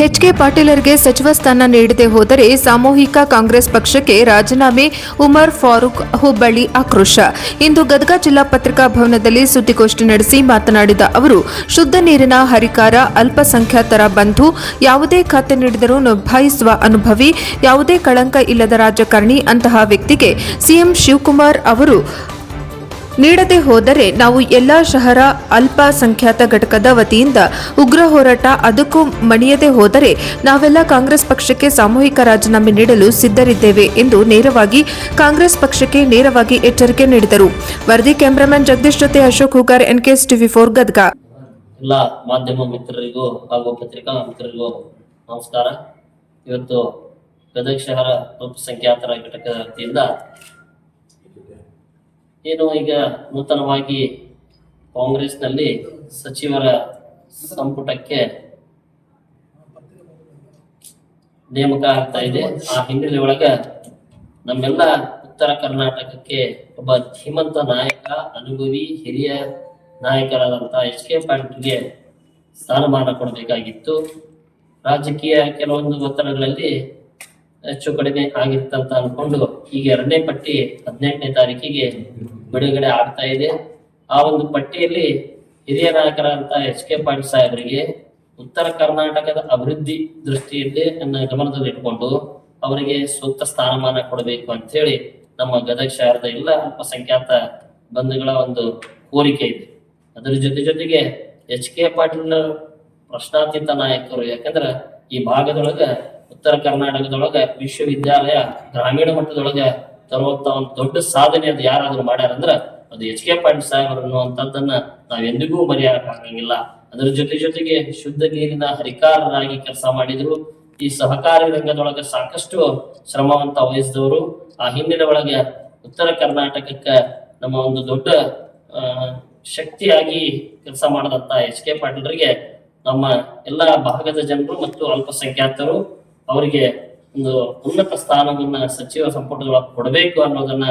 HK. ಪಾಟೀಲರಿಗೆ ಸಚಿವ ಸ್ಥಾನ ನೀಡದೆ ಹೋದರೆ ಸಾಮೂಹಿಕ ಕಾಂಗ್ರೆಸ್ ಪಕ್ಷಕ್ಕೆ ರಾಜೀನಾಮೆ. ಉಮರ್ ಫಾರೂಕ್ ಹುಬ್ಬಳ್ಳಿ ಆಕ್ರೋಶ. ಇಂದು ಗದಗ ಜಿಲ್ಲಾ ಪತ್ರಿಕಾ ಭವನದಲ್ಲಿ ಸುದ್ದಿಗೋಷ್ಠಿ ನಡೆಸಿ ಮಾತನಾಡಿದ ಅವರು, ಶುದ್ಧ ನೀರಿನ ಹರಿಕಾರ, ಅಲ್ಪಸಂಖ್ಯಾತರ ಬಂಧು, ಯಾವುದೇ ಖಾತೆ ನೀಡಿದರೂ ನಿಭಾಯಿಸುವ ಅನುಭವಿ, ಯಾವುದೇ ಕಳಂಕ ಇಲ್ಲದ ರಾಜಕಾರಣಿ ಅಂತಹ ವ್ಯಕ್ತಿಗೆ ಸಿಎಂ ಶಿವಕುಮಾರ್ ಅವರು ನೀಡದೆ ಹೋದರೆ ನಾವು ಎಲ್ಲ ಶಹರ ಅಲ್ಪಸಂಖ್ಯಾತ ಘಟಕದ ವತಿಯಿಂದ ಉಗ್ರ ಹೋರಾಟ, ಅದಕ್ಕೂ ಮಣಿಯದೆ ಹೋದರೆ ನಾವೆಲ್ಲ ಕಾಂಗ್ರೆಸ್ ಪಕ್ಷಕ್ಕೆ ಸಾಮೂಹಿಕ ರಾಜೀನಾಮೆ ನೀಡಲು ಸಿದ್ಧರಿದ್ದೇವೆ ಎಂದು ಕಾಂಗ್ರೆಸ್ ಪಕ್ಷಕ್ಕೆ ನೇರವಾಗಿ ಎಚ್ಚರಿಕೆ ನೀಡಿದರು. ವರದಿ ಕ್ಯಾಮರಾಮನ್ ಜಗದೀಶ್ ಜೊತೆ ಅಶೋಕ್ ಹುಗಾರ್, NKS TV4 ಗದಗ. ಎಲ್ಲ ಮಾಧ್ಯಮ ಮಿತ್ರರಿಗೂ ಹಾಗೂ ಪತ್ರಿಕಾ ಮಿತ್ರರಿಗೂ ನಮಸ್ಕಾರ. ಇವತ್ತು ಗದಗ ಶಹರ ಅಲ್ಪಸಂಖ್ಯಾತರ ಘಟಕದ ವತಿಯಿಂದ ಏನು ಈಗ ನೂತನವಾಗಿ ಕಾಂಗ್ರೆಸ್ನಲ್ಲಿ ಸಚಿವರ ಸಂಪುಟಕ್ಕೆ ನೇಮಕ ಆಗ್ತಾ ಇದೆ. ಆ ಹಿನ್ನೆಲೆ ಒಳಗ ನಮ್ಮೆಲ್ಲ ಉತ್ತರ ಕರ್ನಾಟಕಕ್ಕೆ ಒಬ್ಬ ಧೀಮಂತ ನಾಯಕ, ಅನುಭವಿ ಹಿರಿಯ ನಾಯಕರಾದಂತ ಎಚ್.ಕೆ. ಪಾಟೀಲ್ಗೆ ಸ್ಥಾನಮಾನ ಕೊಡಬೇಕಾಗಿತ್ತು. ರಾಜಕೀಯ ಕೆಲವೊಂದು ಒತ್ತಡಗಳಲ್ಲಿ ಹೆಚ್ಚು ಕಡಿಮೆ ಆಗಿರ್ತಂತ ಅನ್ಕೊಂಡು ಈಗ 2ನೇ ಪಟ್ಟಿ 18ನೇ ತಾರೀಕಿಗೆ ಬಿಡುಗಡೆ ಆಗ್ತಾ ಇದೆ. ಆ ಒಂದು ಪಟ್ಟಿಯಲ್ಲಿ ಹಿರಿಯ ನಾಯಕರಾದಂತ ಎಚ್.ಕೆ. ಪಾಟೀಲ್ ಸಾಹೇಬರಿಗೆ ಉತ್ತರ ಕರ್ನಾಟಕದ ಅಭಿವೃದ್ಧಿ ದೃಷ್ಟಿಯಲ್ಲಿ ಗಮನದಲ್ಲಿ ಇಟ್ಕೊಂಡು ಅವರಿಗೆ ಸೂಕ್ತ ಸ್ಥಾನಮಾನ ಕೊಡಬೇಕು ಅಂತ ಹೇಳಿ ನಮ್ಮ ಗದಗ ಶಹರದ ಎಲ್ಲ ಅಲ್ಪಸಂಖ್ಯಾತ ಬಂಧುಗಳ ಒಂದು ಕೋರಿಕೆ ಇದೆ. ಅದರ ಜೊತೆಗೆ ಎಚ್.ಕೆ. ಪಾಟೀಲ್ ಪ್ರಶ್ನಾತೀತ ನಾಯಕರು. ಯಾಕಂದ್ರ ಈ ಭಾಗದೊಳಗ ಉತ್ತರ ಕರ್ನಾಟಕದೊಳಗ ವಿಶ್ವವಿದ್ಯಾಲಯ ಗ್ರಾಮೀಣ ಮಟ್ಟದೊಳಗ ತರುವಂತ ಒಂದು ದೊಡ್ಡ ಸಾಧನೆ ಅದು ಯಾರಾದ್ರೂ ಮಾಡ್ಯಾರಂದ್ರ ಅದು ಎಚ್.ಕೆ. ಪಾಟೀಲ್ ಸಾಹೇಬರು ಅನ್ನುವಂಥದ್ದನ್ನ ನಾವೆಂದಿಗೂ ಮರೆಯಕ್ಕಾಗಂಗಿಲ್ಲ. ಅದರ ಜೊತೆಗೆ ಶುದ್ಧ ನೀರಿನ ಹರಿಕಾರರಾಗಿ ಕೆಲಸ ಮಾಡಿದ್ರು. ಈ ಸಹಕಾರಿ ರಂಗದೊಳಗ ಸಾಕಷ್ಟು ಶ್ರಮವಂತ ವಹಿಸಿದವರು. ಆ ಹಿನ್ನೆಲೆ ಒಳಗೆ ಉತ್ತರ ಕರ್ನಾಟಕಕ್ಕ ನಮ್ಮ ಒಂದು ದೊಡ್ಡ ಶಕ್ತಿಯಾಗಿ ಕೆಲಸ ಮಾಡದಂತ ಎಚ್.ಕೆ. ಪಾಟೀಲ್ರಿಗೆ ನಮ್ಮ ಎಲ್ಲ ಭಾಗದ ಜನರು ಮತ್ತು ಅಲ್ಪಸಂಖ್ಯಾತರು ಅವರಿಗೆ ಒಂದು ಉನ್ನತ ಸ್ಥಾನವನ್ನ ಸಚಿವ ಸಂಪುಟದೊಳಗೆ ಕೊಡಬೇಕು ಅನ್ನೋದನ್ನ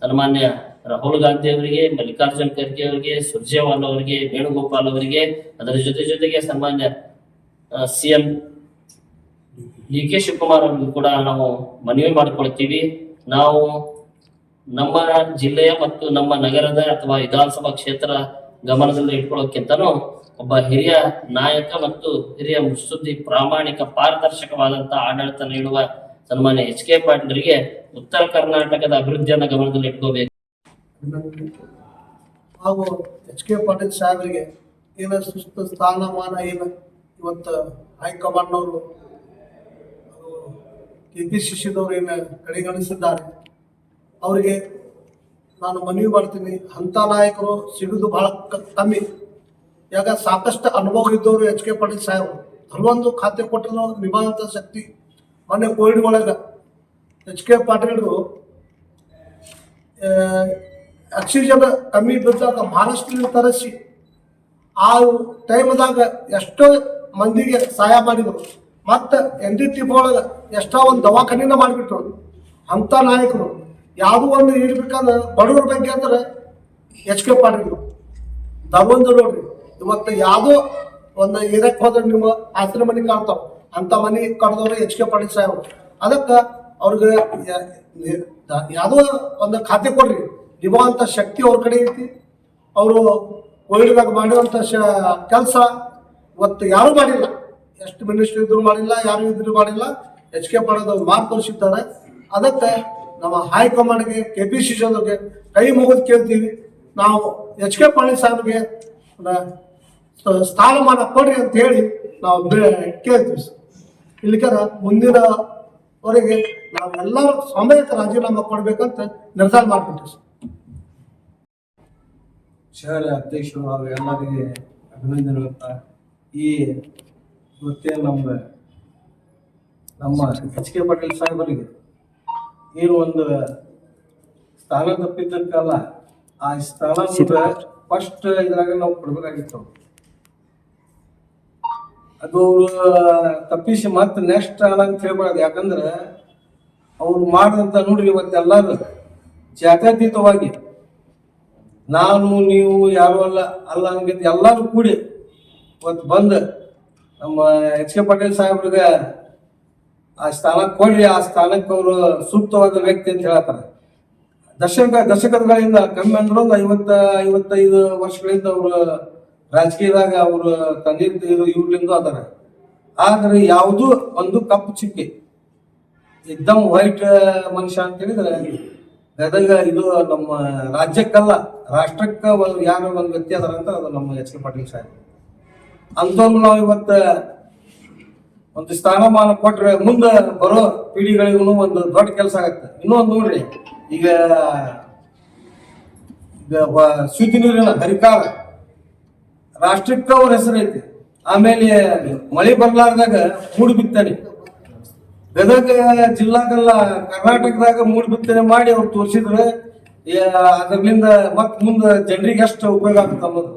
ಸನ್ಮಾನ್ಯ ರಾಹುಲ್ ಗಾಂಧಿ ಅವರಿಗೆ, ಮಲ್ಲಿಕಾರ್ಜುನ್ ಖರ್ಗೆ ಅವರಿಗೆ, ಸುರ್ಜೇವಾಲಾ ಅವರಿಗೆ, ವೇಣುಗೋಪಾಲ್ ಅವರಿಗೆ, ಅದರ ಜೊತೆಗೆ ಸನ್ಮಾನ್ಯ ಸಿಎಂ DK ಶಿವಕುಮಾರ್ ಅವರಿಗೂ ಕೂಡ ನಾವು ಮನವಿ ಮಾಡಿಕೊಳ್ತೀವಿ. ನಾವು ನಮ್ಮ ಜಿಲ್ಲೆಯ ಮತ್ತು ನಮ್ಮ ನಗರದ ಅಥವಾ ವಿಧಾನಸಭಾ ಕ್ಷೇತ್ರ ಗಮನದಲ್ಲಿ ಇಟ್ಕೊಳ್ಳೋಕ್ಕಿಂತನೂ ಒಬ್ಬ ಹಿರಿಯ ನಾಯಕ ಮತ್ತು ಹಿರಿಯ ಮುತ್ಸದ್ದಿ, ಪ್ರಾಮಾಣಿಕ, ಪಾರದರ್ಶಕವಾದಂತ ಆಡಳಿತ ನೀಡುವ ಸನ್ಮಾನ್ಯ ಎಚ್.ಕೆ. ಪಾಟೀಲ್ರಿಗೆ ಉತ್ತರ ಕರ್ನಾಟಕದ ಅಭಿವೃದ್ಧಿಯನ್ನ ಗಮನದಲ್ಲಿ ಇಟ್ಕೋಬೇಕು. ಹಾಗೂ ಎಚ್.ಕೆ. ಪಾಟೀಲ್ ಸಾಹೇಬರಿಗೆ ಏನ ಸುಸ್ತ ಸ್ಥಾನಮಾನ ಏನು ಇವತ್ತು ಹೈಕಮಾಂಡ್ನವರು KPCCದವರು ಏನು ಕಡೆಗಣಿಸಿದ್ದಾರೆ. ಅವರಿಗೆ ನಾನು ಮನವಿ ಮಾಡ್ತೀನಿ, ಅಂತ ನಾಯಕರು ಸಿಗುದು ಬಹಳ ಕಮ್ಮಿ. ಯಾಕ ಸಾಕಷ್ಟು ಅನುಭವ ಇದ್ದವರು ಎಚ್.ಕೆ. ಪಾಟೀಲ್ ಸಾಹೇಬರು ಹಲವೊಂದು ಖಾತೆ ಕೊಟ್ಟರು, ನಿಭಾಯಿತ ಶಕ್ತಿ. ಮೊನ್ನೆ ಕೋವಿಡ್ ಒಳಗ ಎಚ್.ಕೆ. ಪಾಟೀಲರು ಆಕ್ಸಿಜನ್ ಕಮ್ಮಿ ಬಿದ್ದಾಗ ಮಹಾರಾಷ್ಟ್ರದಿಂದ ತರಿಸಿ ಆ ಟೈಮ್ದಾಗ ಎಷ್ಟೋ ಮಂದಿಗೆ ಸಹಾಯ ಮಾಡಿದರು. ಮತ್ತು NDT ಒಳಗ ಎಷ್ಟೋ ಒಂದು ದವಾಖಾನಿನ ಮಾಡಿಬಿಟ್ರು. ಅಂತ ನಾಯಕರು ಯಾವುದೋ ಒಂದು ಇರ್ಬೇಕಂದ್ರೆ ಬಡವರ ಬಗ್ಗೆ ಅಂದ್ರೆ ಎಚ್.ಕೆ. ಪಾಟೀಲ್ ಧರ್ವಂದು ನೋಡ್ರಿ. ಇವತ್ತು ಯಾವುದೋ ಒಂದು ಏರಿಯಾಕ್ಕೆ ಹೋದ್ರೆ ನಿಮ್ಮ ಆಶ್ರಮ ಮನೆ ಕಾಣ್ತಾವ, ಅಂತ ಮನೆ ಕಡ್ದವ್ರು ಎಚ್.ಕೆ. ಪಾಟೀಲ್ ಸಾಹೇಬರು. ಅದಕ್ಕೆ ಅವ್ರಿಗೆ ಯಾವುದೋ ಒಂದು ಖಾತೆ ಕೊಡ್ರಿ, ನಿಭಾವಂತ ಶಕ್ತಿ ಅವ್ರ ಕಡೆ ಐತಿ. ಅವರು ಕೋವಿಡ್ದಾಗ ಮಾಡುವಂಥ ಕೆಲಸ ಇವತ್ತು ಯಾರು ಮಾಡಿಲ್ಲ. ಎಷ್ಟು ಮಿನಿಸ್ಟರ್ ಇದ್ರು ಮಾಡಿಲ್ಲ, ಯಾರು ಇದ್ರು ಮಾಡಿಲ್ಲ. ಎಚ್.ಕೆ. ಪಾಟೀಲ್ ಅವ್ರು ಮಾರ್ಕ್ ತೋರಿಸಿದ್ದಾರೆ. ಅದಕ್ಕೆ ನಮ್ಮ ಹೈಕಮಾಂಡ್ಗೆ, KPCCದವ್ರಿಗೆ ಕೈ ಮುಗಿದು ಕೇಳ್ತೀವಿ, ನಾವು ಎಚ್.ಕೆ. ಪಾಟೀಲ್ ಸಾಹೇಬ್ಗೆ ಸ್ಥಾನಮಾನ ಕೊಡ್ರಿ ಅಂತ ಹೇಳಿ ನಾವು ಕೇಳ್ತೀವಿ. ಇಲ್ಲಿಕರ ಮುಂದಿನವರೆಗೆ ನಾವೆಲ್ಲರೂ ಸಮಯಕ್ಕೆ ರಾಜೀನಾಮೆ ಕೊಡ್ಬೇಕಂತ ನಿರ್ಧಾರ ಮಾಡ್ಬಿಟ್ಟಿವಿ. ಶಹರ ಅಧ್ಯಕ್ಷರು ಹಾಗೂ ಎಲ್ಲರಿಗೆ ಅಭಿನಂದನೆ. ಈ ಇವತ್ತೇ ನಮ್ಮ ಎಚ್.ಕೆ. ಪಾಟೀಲ್ ಸಾಹೇಬರಿಗೆ ಏನು ಒಂದು ಸ್ಥಾನ ತಪ್ಪಿದ್ದಕ್ಕಲ್ಲ, ಆ ಸ್ಥಾನ ಫಸ್ಟ್ ಇದ್ರಾಗ ನಾವು ಕೊಡ್ಬೇಕಾಗಿತ್ತು. ಅದು ಅವರು ತಪ್ಪಿಸಿ ಮತ್ತೆ ನೆಕ್ಸ್ಟ್ ಅಂತ ಹೇಳ್ಬಾರ್ದು. ಯಾಕಂದ್ರೆ ಅವ್ರು ಮಾಡಿದಂತ ನೋಡ್ರಿ ಇವತ್ತೆಲ್ಲರೂ ಜಾತ್ಯತೀತವಾಗಿ ನಾನು ನೀವು ಯಾರು ಅಲ್ಲ ಅನ್ನಂಗಿದ್ದು ಎಲ್ಲರೂ ಕೂಡಿ ಇವತ್ತು ಬಂದು ನಮ್ಮ ಎಚ್ ಕೆ ಪಾಟೀಲ್ ಸಾಹೇಬ್ರಿಗೆ ಆ ಸ್ಥಾನ ಕೊಡ್ಲಿ, ಆ ಸ್ಥಾನಕ್ಕೆ ಅವರು ಸೂಕ್ತವಾದ ವ್ಯಕ್ತಿ ಅಂತ ಹೇಳ್ತಾರೆ. ದಶಕಗಳಿಂದ ಕಮ್ಮಿ ಅಂದ್ರೆ ಒಂದು 50-55 ವರ್ಷಗಳಿಂದ ಅವರು ರಾಜಕೀಯದಾಗ ಅವರು ಇವ್ರಲಿಂದ ಅದಾರ. ಆದ್ರೆ ಯಾವುದೂ ಒಂದು ಕಪ್ಪು ಚಿಕ್ಕಿ ಎಕ್ದಮ್ ವೈಟ್ ಮನುಷ್ಯ ಅಂತ ಹೇಳಿದ್ರೆ ಗದಗ ಇದು ನಮ್ಮ ರಾಜ್ಯಕ್ಕಲ್ಲ ರಾಷ್ಟ್ರಕ್ಕ ಯಾರು ಒಂದು ವ್ಯಕ್ತಿ ಅದಾರ ಅಂತ ಅದು ನಮ್ಮ ಎಚ್ ಕೆ ಪಾಟೀಲ್ ಸಾಹೇಬ್. ಅಂಥವ್ರು ನಾವು ಇವತ್ತ ಒಂದು ಸ್ಥಾನಮಾನ ಕೊಟ್ರೆ ಮುಂದೆ ಬರೋ ಪೀಳಿಗೆಗಳಿಗೂ ಒಂದು ದೊಡ್ಡ ಕೆಲಸ ಆಗತ್ತೆ. ಇನ್ನೊಂದು ನೋಡ್ರಿ, ಈಗ ಶುದ್ಧ ನೀರಿನ ಹರಿಕಾಲ ರಾಷ್ಟ್ರಕ್ಕೆ ಅವ್ರ ಹೆಸರು ಐತಿ. ಆಮೇಲೆ ಮಳೆ ಬರ್ಲಾರ್ದಾಗ ಮೂಡು ಬಿತ್ತನೆ ಗದಗ ಜಿಲ್ಲಾದಲ್ಲ ಕರ್ನಾಟಕದಾಗ ಮೂಡು ಬಿತ್ತನೆ ಮಾಡಿ ಅವ್ರು ತೋರಿಸಿದ್ರೆ ಅದರಿಂದ ಮತ್ ಮುಂದೆ ಜನರಿಗೆ ಎಷ್ಟು ಉಪಯೋಗ ಆಗುತ್ತೆ ಅನ್ನೋದು.